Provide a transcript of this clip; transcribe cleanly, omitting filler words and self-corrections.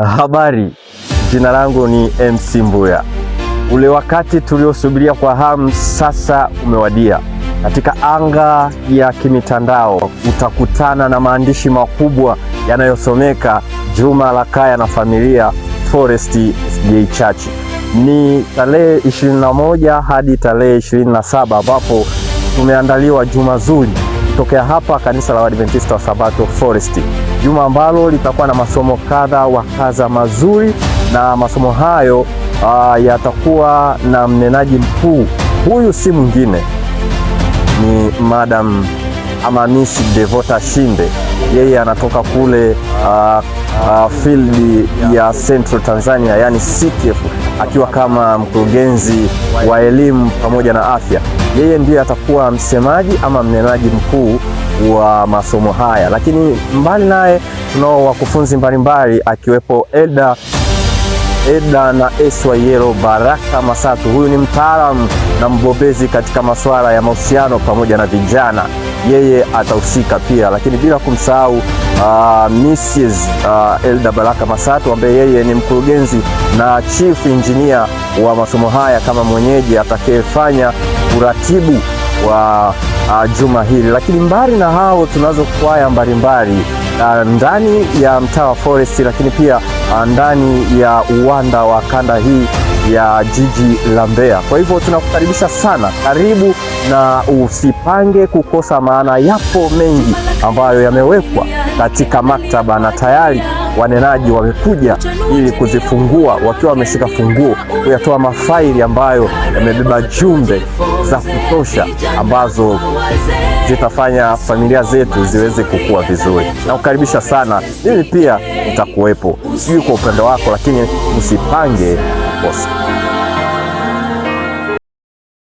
Habari, jina langu ni MC Mbuya. Ule wakati tuliosubiria kwa hamu sasa umewadia. Katika anga ya kimitandao utakutana na maandishi makubwa yanayosomeka Juma la Kaya na Familia Forest SDA Church. Ni tarehe 21 hadi tarehe 27 ambapo tumeandaliwa juma zuri kutokea hapa kanisa la Waadventista wa Sabato Forest. Juma ambalo litakuwa na masomo kadha wa kadha mazuri, na masomo hayo yatakuwa na mnenaji mkuu. Huyu si mwingine ni Madam ama Miss Devota Shinde. Yeye anatoka kule field ya Central Tanzania, yani CTF, akiwa kama mkurugenzi wa elimu pamoja na afya. Yeye ndiye atakuwa msemaji ama mnenaji mkuu wa masomo haya, lakini mbali naye tunao wakufunzi mbalimbali akiwepo Eda na Eswayero Baraka Masatu. Huyu ni mtaalamu na mbobezi katika masuala ya mahusiano pamoja na vijana, yeye atahusika pia, lakini bila kumsahau Mrs. Elda Baraka Masatu ambaye yeye ni mkurugenzi na chief engineer wa masomo haya kama mwenyeji atakayefanya uratibu wa juma hili. Lakini mbali na hao tunazo kwaya mbalimbali ndani ya mtaa wa Forest, lakini pia ndani ya uwanda wa kanda hii ya jiji la Mbeya. Kwa hivyo tunakukaribisha sana, karibu na usipange kukosa, maana yapo mengi ambayo yamewekwa katika maktaba na tayari wanenaji wamekuja ili kuzifungua, wakiwa wameshika funguo kuyatoa mafaili ambayo yamebeba jumbe za kutosha ambazo zitafanya familia zetu ziweze kukua vizuri. Na kukaribisha sana, mimi pia nitakuwepo, sijui kwa upendo wako, lakini usipange kosa.